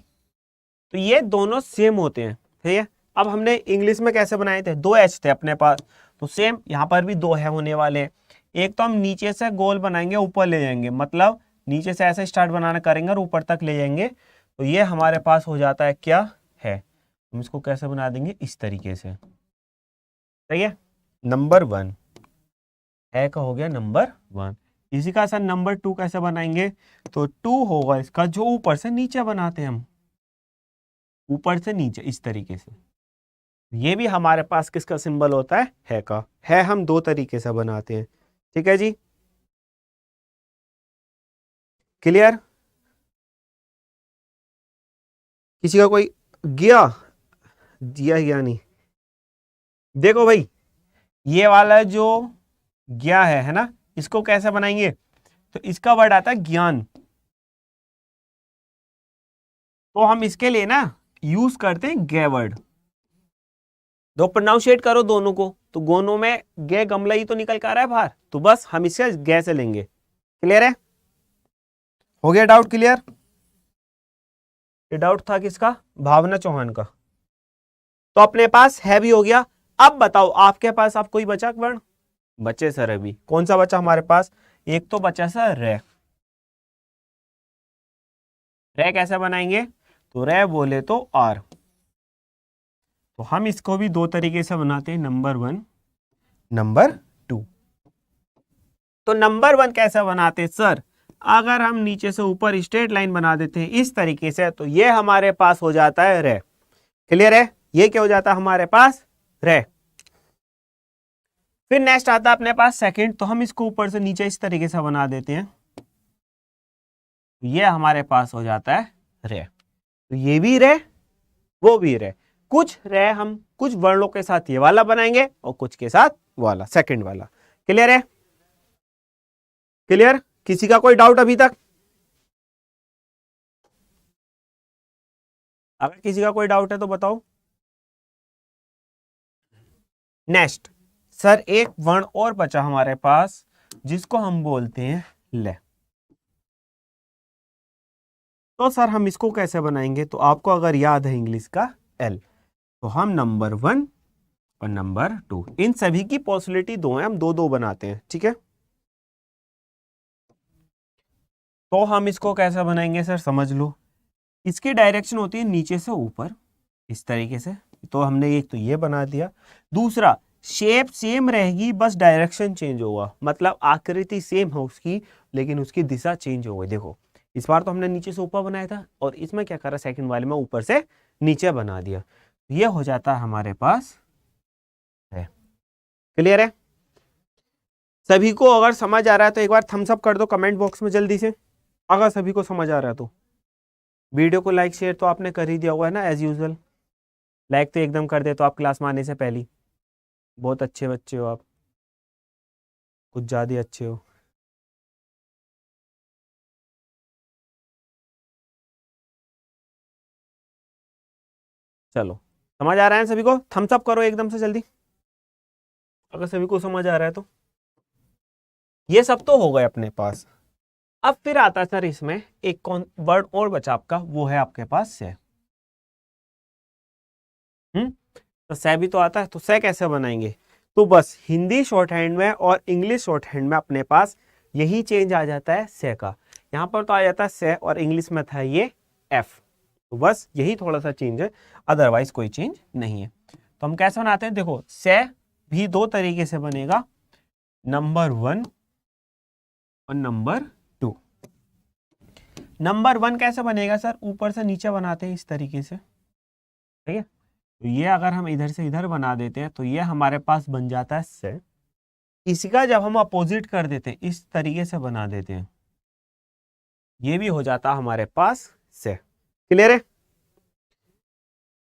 A: तो ये दोनों सेम होते हैं, ठीक है। अब हमने इंग्लिश में कैसे बनाए थे? दो एच थे अपने पास, तो सेम यहाँ पर भी दो है होने वाले हैं। एक तो हम नीचे से गोल बनाएंगे, ऊपर ले जाएंगे, मतलब नीचे से ऐसे स्टार्ट बनाना करेंगे और ऊपर तक ले जाएंगे, तो ये हमारे पास हो जाता है क्या है। हम इसको कैसे बना देंगे? इस तरीके से, सही है। नंबर वन है का हो गया नंबर वन। इसी का सर नंबर टू कैसे बनाएंगे? तो टू होगा इसका जो ऊपर से नीचे बनाते हैं हम, ऊपर से नीचे इस तरीके से। ये भी हमारे पास किसका सिंबल होता है का। है हम दो तरीके से बनाते हैं, ठीक है जी, क्लियर। किसी का कोई गया गया नहीं? देखो भाई, ये वाला जो गया है ना, इसको कैसे बनाएंगे? तो इसका वर्ड आता है ज्ञान, तो हम इसके लिए ना यूज करते हैं गे वर्ड। दो प्रोनाउंशिएट करो दोनों को, तो दोनों में गे गमला ही तो निकल कर आ रहा है बाहर, तो बस हम इससे गे से लेंगे। क्लियर है? हो गया डाउट क्लियर? ये डाउट था किसका? भावना चौहान का। तो अपने पास है भी हो गया। अब बताओ आपके पास अब कोई बचा वर्ण? बचे सर अभी। कौन सा बचा हमारे पास? एक तो बचा सर रे। रे कैसे बनाएंगे? तो रे बोले तो आर, तो हम इसको भी दो तरीके से बनाते हैं, नंबर वन, नंबर टू। तो नंबर वन कैसे बनाते हैं सर? अगर हम नीचे से ऊपर स्ट्रेट लाइन बना देते हैं इस तरीके से, तो ये हमारे पास हो जाता है रे। क्लियर है? ये क्या हो जाता है हमारे पास? रे। फिर नेक्स्ट आता है अपने पास सेकंड, तो हम इसको ऊपर से नीचे इस तरीके से बना देते हैं, ये हमारे पास हो जाता है रे। तो ये भी रे, वो भी रे। कुछ रे हम कुछ वर्णों के साथ ये वाला बनाएंगे और कुछ के साथ वाला, सेकंड वाला। क्लियर है? क्लियर? किसी का कोई डाउट अभी तक? अगर किसी का कोई डाउट है तो बताओ। नेक्स्ट सर एक वर्ण और बचा हमारे पास, जिसको हम बोलते हैं ले। तो सर हम इसको कैसे बनाएंगे? तो आपको अगर याद है इंग्लिश का एल, तो हम नंबर वन और नंबर टू, इन सभी की पॉसिबिलिटी दो है, हम दो दो बनाते हैं, ठीक है। तो हम इसको कैसे बनाएंगे सर? समझ लो, इसकी डायरेक्शन होती है नीचे से ऊपर इस तरीके से, तो हमने एक तो ये बना दिया। दूसरा, शेप सेम रहेगी, बस डायरेक्शन चेंज होगा, मतलब आकृति सेम है उसकी, लेकिन उसकी दिशा चेंज हो गई। देखो इस बार तो हमने नीचे से ऊपर बनाया था, और इसमें क्या करा, सेकंड वाले में ऊपर से नीचे बना दिया, ये हो जाता है हमारे पास है। क्लियर है? सभी को अगर समझ आ रहा है तो एक बार थम्स अप कर दो कमेंट बॉक्स में जल्दी से, अगर सभी को समझ आ रहा है तो। वीडियो को लाइक शेयर तो आपने कर ही दिया हुआ है ना एज यूजुअल, लाइक तो एकदम कर दे तो आप क्लास में आने से पहले। बहुत अच्छे बच्चे हो आप, कुछ ज़्यादा ही अच्छे हो। चलो समझ आ रहा है सभी को? थम्स अप करो एकदम से जल्दी अगर सभी को समझ आ रहा है तो। ये सब तो हो गए अपने पास। अब फिर आता है सर इसमें एक कौन वर्ड और बचा आपका, वो है आपके पास से। तो से भी तो आता है, तो से कैसे बनाएंगे? तो बस हिंदी शॉर्ट हैंड में और इंग्लिश शॉर्ट हैंड में अपने पास यही चेंज आ जाता है से का। यहाँ पर तो आ जाता है से, और इंग्लिश में था ये एफ, तो बस यही थोड़ा सा चेंज है, अदरवाइज कोई चेंज नहीं है। तो हम कैसे बनाते हैं? देखो से भी दो तरीके से बनेगा, नंबर वन और नंबर टू। नंबर वन कैसे बनेगा सर? ऊपर से नीचे बनाते हैं इस तरीके से, ठीक है। तो ये अगर हम इधर से इधर बना देते हैं तो ये हमारे पास बन जाता है से। इसी का जब हम अपोजिट कर देते हैं, इस तरीके से बना देते हैं, ये भी हो जाता है हमारे पास से। क्लियर है?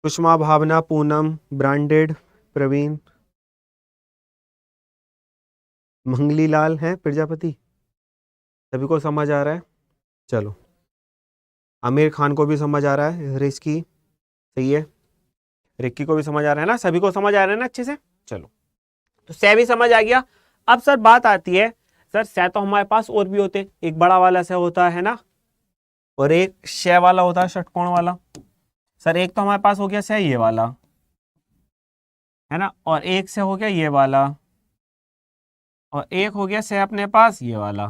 A: सुषमा, भावना, पूनम, ब्रांडेड, प्रवीण, मंगली लाल है प्रजापति, सभी को समझ आ रहा है। चलो, आमिर खान को भी समझ आ रहा है, रिस्की सही है, रिक्की को भी समझ आ रहा है ना, सभी को समझ आ रहा है ना अच्छे से। चलो, तो सै भी समझ आ गया। अब सर बात आती है, सर सै तो हमारे पास और भी होते, एक बड़ा वाला सै होता है ना, और एक शै वाला होता है षटकोण वाला। सर एक तो हमारे पास हो गया सै ये वाला है ना, और एक से हो गया ये वाला, और एक हो गया सै अपने पास ये वाला।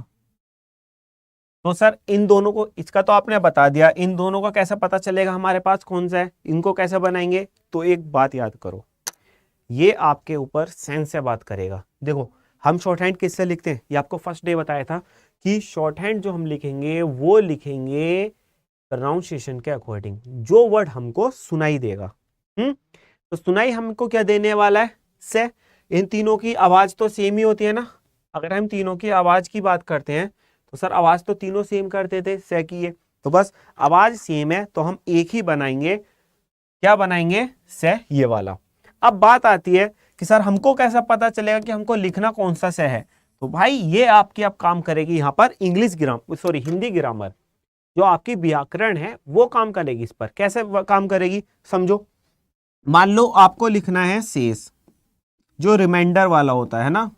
A: तो सर इन दोनों को, इसका तो आपने बता दिया, इन दोनों का कैसे पता चलेगा हमारे पास कौन सा है, इनको कैसे बनाएंगे। तो एक बात याद करो, ये आपके ऊपर सेंस से बात करेगा। देखो, हम शॉर्ट हैंड किससे लिखते हैं, ये आपको फर्स्ट डे बताया था कि शॉर्ट हैंड जो हम लिखेंगे वो लिखेंगे प्रोनाउंसिएशन के अकॉर्डिंग, जो वर्ड हमको सुनाई देगा। तो सुनाई हमको क्या देने वाला है, से। इन तीनों की आवाज तो सेम ही होती है ना, अगर हम तीनों की आवाज की बात करते हैं तो सर आवाज तो तीनों सेम करते थे से की है, तो बस आवाज सेम है तो हम एक ही बनाएंगे, क्या बनाएंगे, से ये वाला। अब बात आती है कि सर हमको कैसा पता चलेगा कि हमको लिखना कौन सा से है। तो भाई ये आपकी अब काम करेगी यहाँ पर English grammar, sorry Hindi grammar, जो आपकी व्याकरण है वो काम करेगी इस पर। कैसे काम करेगी समझो। मान लो आपको लिखना है शेष, जो रिमाइंडर वाला होता है ना,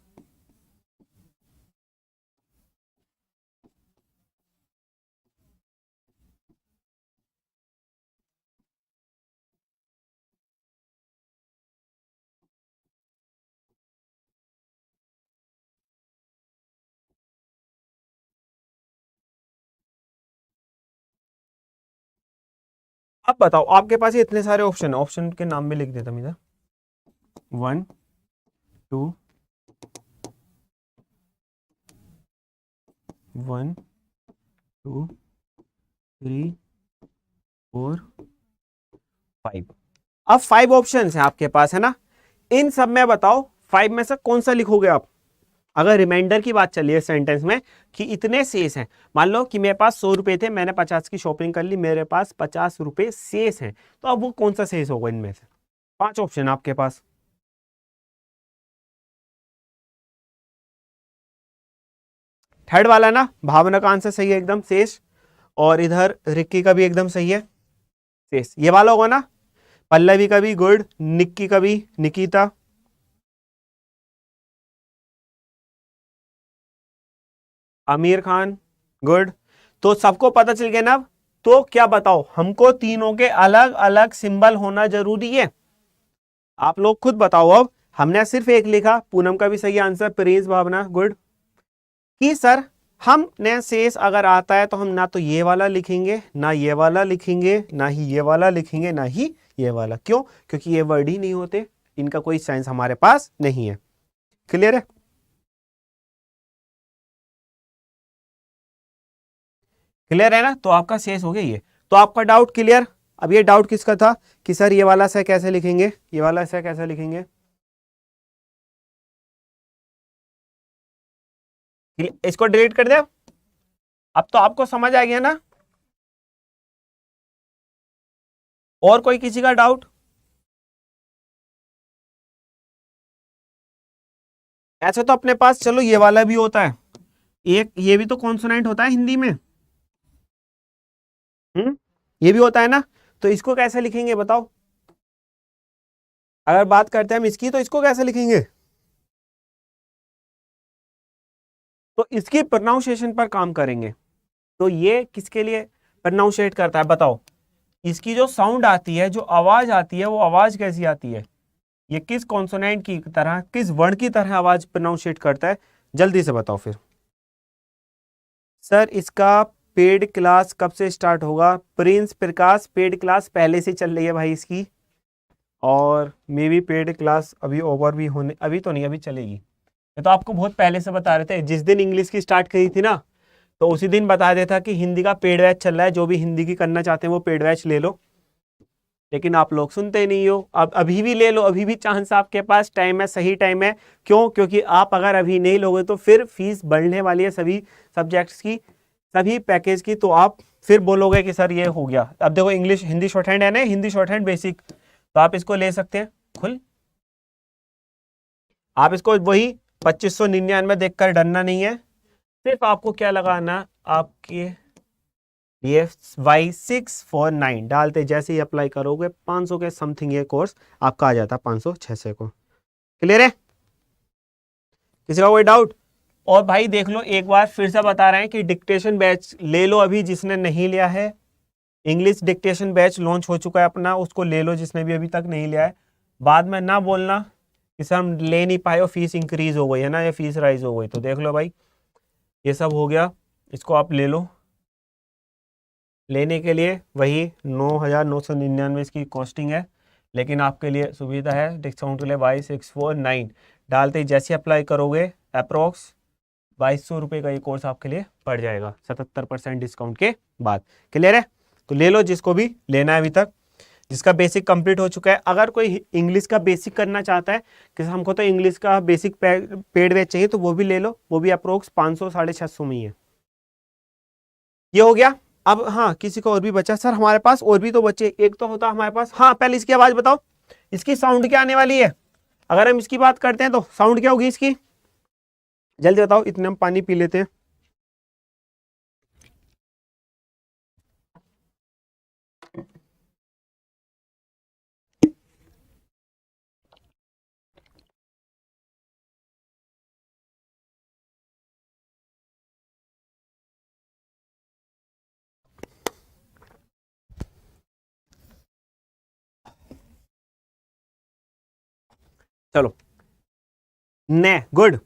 A: अब बताओ आपके पास ये इतने सारे ऑप्शन, ऑप्शन के नाम भी लिख देता मैं, 1 2 1 2 3 4 5। अब 5 ऑप्शन है आपके पास है ना, इन सब में बताओ 5 में से कौन सा लिखोगे आप। अगर रिमाइंडर की बात चली है सेंटेंस में कि इतने शेष हैं, मान लो कि मेरे पास 100 रुपए थे, मैंने 50 की शॉपिंग कर ली, मेरे पास 50 रुपए शेष हैं, तो अब वो कौन सा शेष होगा इनमें से। 5 ऑप्शन आपके पास। थर्ड वाला ना, भावना का आंसर सही है एकदम, शेष। और इधर रिक्की का भी एकदम सही है, शेष ये वाला होगा ना। पल्लवी का भी गुड, निक्की का भी, निकिता, आमिर खान गुड। तो सबको पता चल गया ना। तो क्या बताओ, हमको तीनों के अलग अलग सिंबल होना जरूरी है। आप लोग खुद बताओ। अब हमने सिर्फ एक लिखा, पूनम का भी सही आंसर, प्रेज भावना गुड, कि सर हमने शेष अगर आता है तो हम ना तो ये वाला लिखेंगे, ना ये वाला लिखेंगे, ना ही ये वाला लिखेंगे, ना ही ये वाला। क्यों? क्योंकि ये वर्ड ही नहीं होते, इनका कोई सेंस हमारे पास नहीं है। क्लियर है? क्लियर है ना। तो आपका शेष हो गया ये। तो आपका डाउट क्लियर। अब ये डाउट किसका था कि सर ये वाला से कैसे लिखेंगे, ये वाला से कैसे लिखेंगे। इसको डिलीट कर दे। अब तो आपको समझ आ गया ना। और कोई किसी का डाउट? ऐसे तो अपने पास चलो ये वाला भी होता है, एक ये भी तो कॉन्सोनेंट होता है हिंदी में। ये भी होता है ना। तो इसको कैसे लिखेंगे बताओ। अगर बात करते हैं हम इसकी, तो इसको कैसे लिखेंगे। तो इसकी प्रोनाउंसिएशन पर काम करेंगे। तो ये किसके लिए प्रोनाउंसिएट करता है बताओ। इसकी जो साउंड आती है, जो आवाज आती है, वो आवाज कैसी आती है, ये किस कॉन्सोनेंट की तरह, किस वर्ण की तरह आवाज प्रोनाउंसिएट करता है, जल्दी से बताओ फिर। सर इसका पेड क्लास कब से स्टार्ट होगा। प्रिंस प्रकाश, पेड क्लास पहले से चल रही है भाई इसकी, और मे बी पेड क्लास अभी ओवर भी होने, अभी तो नहीं, अभी चलेगी। ये तो आपको बहुत पहले से बता रहे थे, जिस दिन इंग्लिश की स्टार्ट करी थी ना, तो उसी दिन बता देता कि हिंदी का पेड बैच चल रहा है, जो भी हिंदी की करना चाहते हैं वो पेड बैच ले लो। लेकिन आप लोग सुनते नहीं हो। अब अभी भी ले लो, अभी भी चांस आपके पास, टाइम है, सही टाइम है। क्यों? क्योंकि आप अगर अभी नहीं लोगे तो फिर फीस बढ़ने वाली है सभी सब्जेक्ट्स की, सभी पैकेज की। तो आप फिर बोलोगे कि सर ये हो गया। अब देखो इंग्लिश हिंदी शॉर्ट हैंड है ना, हिंदी शॉर्ट हैंड बेसिक, तो आप इसको ले सकते हैं खुल। आप इसको वही 2599 देखकर डरना नहीं है, सिर्फ आपको क्या लगाना, आपके ये Y649 डालते जैसे ही अप्लाई करोगे 500 के समथिंग ये कोर्स आपका आ जाता 500-600 को। क्लियर है? किसी का कोई डाउट? और भाई देख लो, एक बार फिर से बता रहे हैं कि डिक्टेशन बैच ले लो अभी जिसने नहीं लिया है। इंग्लिश डिक्टेशन बैच लॉन्च हो चुका है अपना, उसको ले लो जिसने भी अभी तक नहीं लिया है। बाद में ना बोलना कि सर हम ले नहीं पाए और फीस इंक्रीज हो गई है ना, या फीस राइज हो गई। तो देख लो भाई, ये सब हो गया, इसको आप ले लो। लेने के लिए वही 9,999 इसकी कॉस्टिंग है, लेकिन आपके लिए सुविधा है डिस्काउंट के लिए Y649 डालते ही जैसे अप्लाई करोगे अप्रोक्स 2200 रुपये का ये कोर्स आपके लिए पड़ जाएगा 77% डिस्काउंट के बाद। क्लियर है? तो ले लो जिसको भी लेना है अभी तक, जिसका बेसिक कंप्लीट हो चुका है। अगर कोई इंग्लिश का बेसिक करना चाहता है कि हमको तो इंग्लिश का बेसिक पेड बैच चाहिए, तो वो भी ले लो, वो भी अप्रोक्स 500-650 में ही है। ये हो गया। अब हाँ, किसी को और भी बचा सर, हमारे पास और भी तो बचे, एक तो होता हमारे पास। हाँ, पहले इसकी आवाज बताओ, इसकी साउंड क्या आने वाली है? अगर हम इसकी बात करते हैं तो साउंड क्या होगी इसकी, जल्दी बताओ, इतने हम पानी पी लेते हैं। चलो, ने गुड।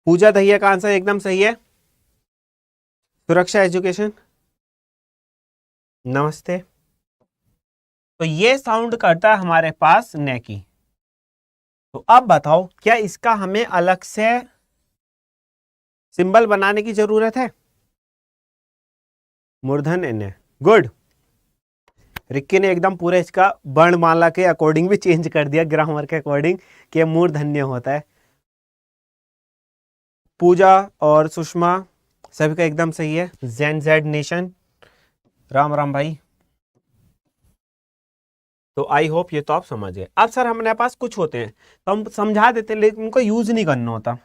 A: पूजा दहिया का आंसर एकदम सही है। सुरक्षा एजुकेशन नमस्ते। तो ये साउंड करता है हमारे पास ने की। तो अब बताओ, क्या इसका हमें अलग से सिंबल बनाने की जरूरत है? मूर्धन एन, गुड। रिक्की ने एकदम पूरे इसका वर्णमाला के अकॉर्डिंग भी चेंज कर दिया, ग्रामर के अकॉर्डिंग, कि मूर्धन्य होता है। पूजा और सुषमा सभी का एकदम सही है। जेन जेड नेशन, राम राम भाई। तो आई होप ये तो आप समझ गए। अब सर हमारे पास कुछ होते हैं तो हम समझा देते हैं, लेकिन उनको यूज नहीं करना होता,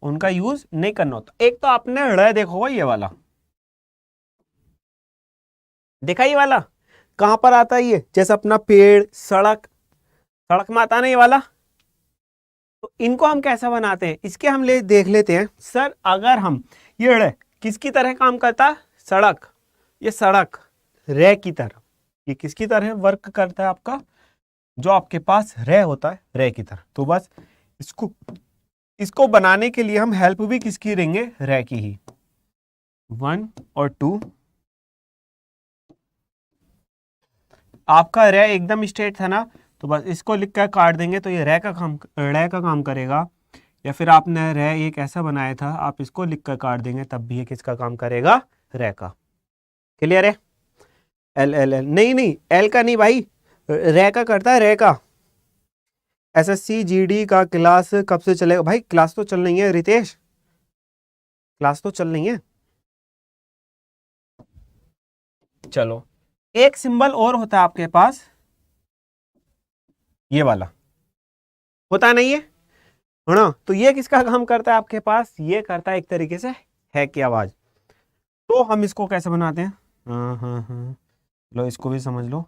A: उनका यूज नहीं करना होता। एक तो आपने ड़ देखो, ये वाला देखा, ये वाला कहां पर आता है? ये जैसे अपना पेड़, सड़क, सड़क में आता है ना ये वाला। तो इनको हम कैसा बनाते हैं, इसके हम देख लेते हैं। सर अगर हम ये ड़ किसकी तरह काम करता है? सड़क, ये सड़क रे की तरह, ये किसकी तरह वर्क करता है आपका? जो आपके पास रे होता है, रे की तरह। तो बस इसको बनाने के लिए हम हेल्प भी किसकी लेंगे? रे की ही। 1 और 2 आपका रे एकदम स्ट्रेट था ना, तो बस इसको लिख कर काट देंगे तो ये रे का काम करेगा। या फिर आपने रे एक ऐसा बनाया था, आप इसको लिख कर काट देंगे तब भी ये किसका काम करेगा? रे का। क्लियर है? एल एल एल नहीं नहीं, एल का नहीं भाई, रे का करता है, रे का। एसएससी जीडी का क्लास कब से चलेगा? भाई क्लास तो चल रही है रितेश, क्लास तो चल रही है। चलो, एक सिंबल और होता है आपके पास, ये वाला होता नहीं है ना? तो ये किसका काम करता है आपके पास? ये करता है एक तरीके से है की आवाज। तो हम इसको कैसे बनाते हैं? हाँ, लो इसको भी समझ लो।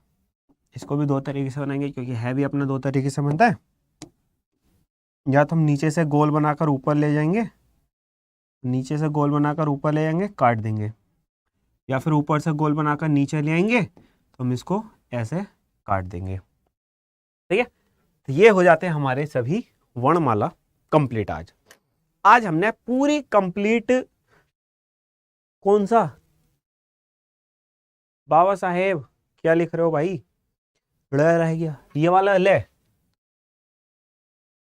A: इसको भी दो तरीके से बनाएंगे, क्योंकि है भी अपना दो तरीके से बनता है। या तो हम नीचे से गोल बनाकर ऊपर ले जाएंगे, नीचे से गोल बनाकर ऊपर ले जाएंगे, काट देंगे। या फिर ऊपर से गोल बनाकर नीचे ले आएंगे, तो हम इसको ऐसे काट देंगे। ठीक है? तो ये हो जाते हैं हमारे सभी वर्णमाला कंप्लीट। आज हमने पूरी कंप्लीट, कौन सा बाबा साहेब क्या लिख रहे हो भाई? रह गया ये वाला ले,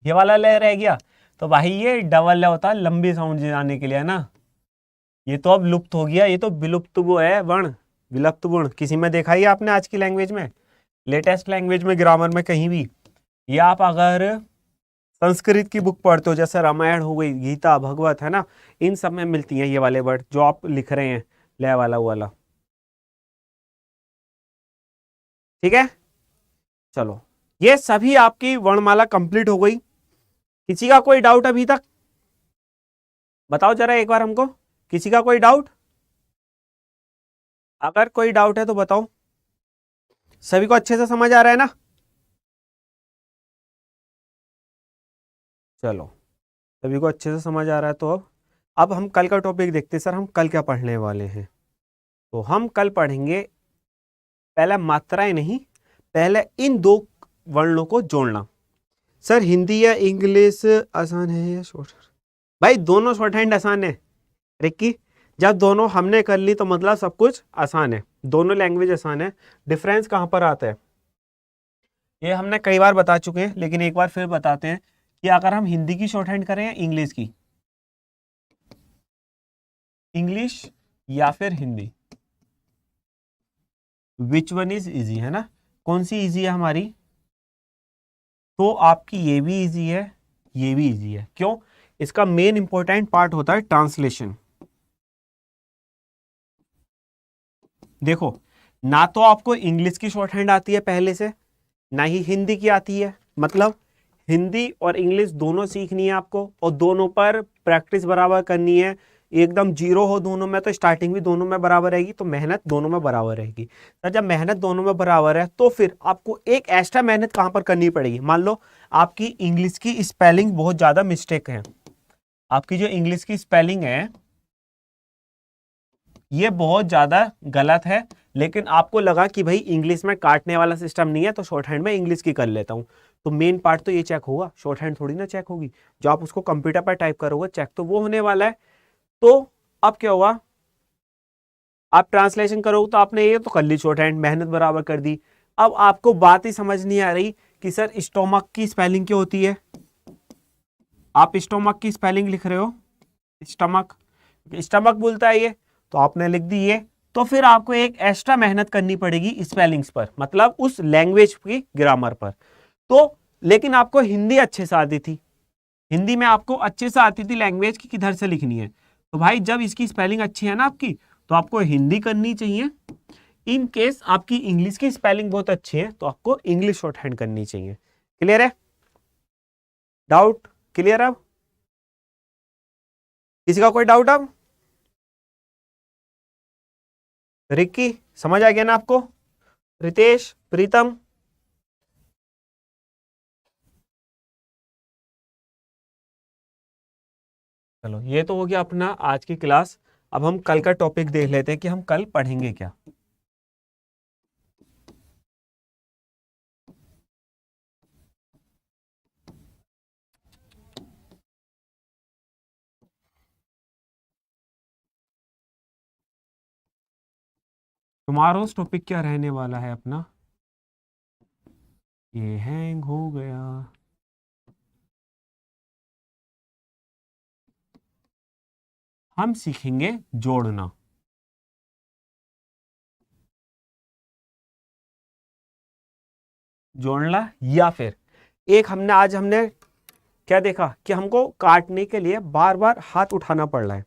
A: ये वाला ले रह गया। तो भाई ये डबल ले होता है लंबी साउंड आने के लिए, है ना? ये तो अब लुप्त हो गया, ये तो विलुप्त वो है वर्ण, विलुप्त वर्ण। किसी में देखा ही आपने आज की लैंग्वेज में, लेटेस्ट लैंग्वेज में, ग्रामर में कहीं भी? ये आप अगर संस्कृत की बुक पढ़ते हो, जैसे रामायण हो गई, गीता, भगवत, है ना, इन सब में मिलती हैं ये वाले वर्ड जो आप लिख रहे हैं, ले वाला वाला। ठीक है? चलो, ये सभी आपकी वर्णमाला कंप्लीट हो गई। किसी का कोई डाउट अभी तक? बताओ जरा एक बार हमको, किसी का कोई डाउट? अगर कोई डाउट है तो बताओ। सभी को अच्छे से समझ आ रहा है ना? चलो, सभी को अच्छे से समझ आ रहा है तो अब हम कल का टॉपिक देखते हैं। सर हम कल क्या पढ़ने वाले हैं? तो हम कल पढ़ेंगे पहले मात्राएं नहीं, पहले इन दो वर्णों को जोड़ना। सर हिंदी या इंग्लिश आसान है या शॉर्ट? भाई दोनों शॉर्ट हैंड आसान है रिक्की। जब दोनों हमने कर ली तो मतलब सब कुछ आसान है, दोनों लैंग्वेज आसान है। डिफरेंस कहां पर आता है ये हमने कई बार बता चुके हैं, लेकिन एक बार फिर बताते हैं कि अगर हम हिंदी की शॉर्ट हैंड करें या इंग्लिश की, इंग्लिश या फिर Hindi, which one is easy, है ना? कौन सी इजी है हमारी? तो आपकी ये भी इजी है, ये भी इजी है। क्यों? इसका मेन इंपॉर्टेंट पार्ट होता है ट्रांसलेशन। देखो, ना तो आपको इंग्लिश की शॉर्ट हैंड आती है पहले से, ना ही हिंदी की आती है। मतलब हिंदी और इंग्लिश दोनों सीखनी है आपको, और दोनों पर प्रैक्टिस बराबर करनी है। एकदम जीरो हो दोनों में तो स्टार्टिंग भी दोनों में बराबर रहेगी, तो मेहनत दोनों में बराबर रहेगी। तो जब मेहनत दोनों में बराबर है तो फिर आपको एक एक्स्ट्रा मेहनत कहां पर करनी पड़ेगी? मान लो आपकी इंग्लिश की स्पेलिंग बहुत ज्यादा मिस्टेक है, आपकी जो इंग्लिश की स्पेलिंग है ये बहुत ज्यादा गलत है, लेकिन आपको लगा कि भाई इंग्लिश में काटने वाला सिस्टम नहीं है तो शॉर्ट हैंड में इंग्लिश की कर लेता हूं, तो मेन पार्ट तो ये चेक होगा, शॉर्ट हैंड थोड़ी ना चेक होगी। जो आप उसको कंप्यूटर पर टाइप करोगे चेक तो वो होने वाला है। तो अब क्या होगा, आप ट्रांसलेशन करोगे तो आपने ये तो कर ली शॉर्ट हैंड, मेहनत बराबर कर दी। अब आपको बात ही समझ नहीं आ रही कि सर स्टोमक की स्पेलिंग क्या होती है। आप स्टोमक की स्पेलिंग लिख रहे हो स्टमक, स्टमक बोलता है ये, तो आपने लिख दी ये। तो फिर आपको एक एक्स्ट्रा मेहनत करनी पड़ेगी स्पेलिंग्स पर, मतलब उस लैंग्वेज की ग्रामर पर। तो लेकिन आपको हिंदी अच्छे से आती थी, हिंदी में आपको अच्छे से आती थी लैंग्वेज की किधर से लिखनी है। तो भाई जब इसकी स्पेलिंग अच्छी है ना आपकी, तो आपको हिंदी करनी चाहिए। इन केस आपकी इंग्लिश की स्पेलिंग बहुत अच्छी है तो आपको इंग्लिश शॉर्ट हैंड करनी चाहिए। क्लियर है? Doubt clear? अब किसी का कोई डाउट? अब रिक्की समझ आ गया ना आपको? रितेश, प्रीतम? चलो ये तो हो गया अपना आज की क्लास। अब हम कल का टॉपिक देख लेते हैं कि हम कल पढ़ेंगे क्या। टुमारोज टॉपिक क्या रहने वाला है अपना? ये हैंग हो गया। हम सीखेंगे जोड़ना। जोड़ना या फिर एक हमने क्या देखा कि हमको काटने के लिए बार बार हाथ उठाना पड़ रहा है,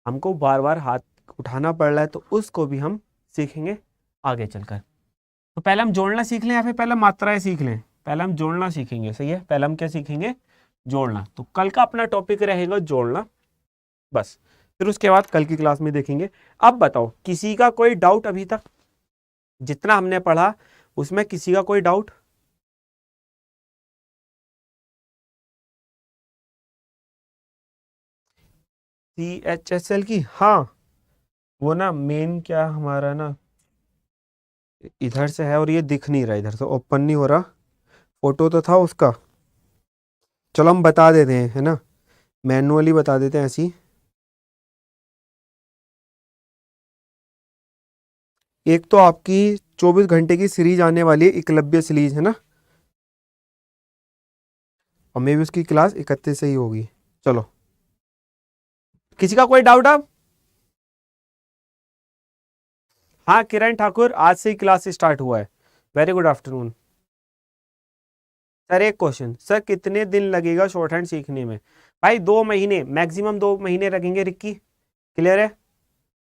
A: हमको बार बार हाथ उठाना पड़ रहा है, तो उसको भी हम सीखेंगे आगे चलकर। तो पहले हम जोड़ना सीख लें या फिर पहले मात्राएं सीख लें? पहले हम जोड़ना सीखेंगे, सही है। पहले हम क्या सीखेंगे? जोड़ना। तो कल का अपना टॉपिक रहेगा जोड़ना, बस। फिर उसके बाद कल की क्लास में देखेंगे। अब बताओ किसी का कोई डाउट अभी तक जितना हमने पढ़ा उसमें किसी का कोई डाउट? CHSL की, हाँ वो ना मेन क्या हमारा ना इधर से है और ये दिख नहीं रहा, इधर से ओपन नहीं हो रहा। फोटो तो था उसका, चलो हम बता देते हैं, है ना, मैनुअली बता देते हैं ऐसी। एक तो आपकी 24 घंटे की सीरीज आने वाली है, एकलव्य सीरीज, है ना, और मे भी उसकी क्लास 31 से ही होगी। चलो, किसी का कोई डाउट? अब हाँ किरण ठाकुर, आज से ही क्लास स्टार्ट हुआ है। Very good afternoon. सर एक क्वेश्चन, सर कितने दिन लगेगा शॉर्ट हैंड सीखने में? भाई 2 महीने, मैक्सिमम 2 महीने लगेंगे रिक्की। क्लियर है?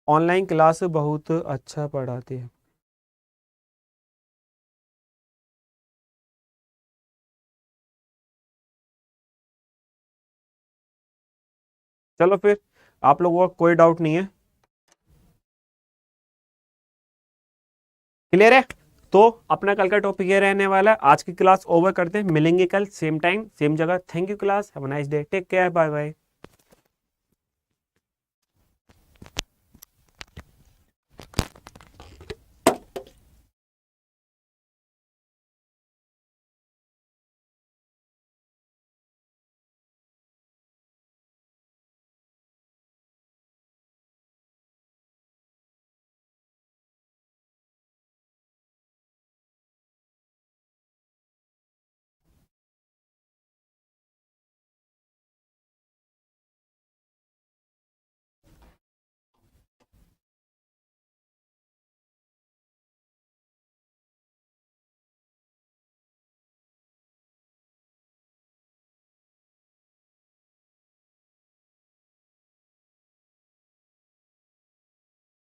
A: ऑनलाइन क्लास बहुत अच्छा पढ़ाते हैं। चलो फिर, आप लोगों का कोई डाउट नहीं है, क्लियर है? तो अपना कल का टॉपिक ये रहने वाला है। आज की क्लास ओवर करते हैं, मिलेंगे कल सेम टाइम सेम जगह। Thank you class, have a nice day, take care, bye bye.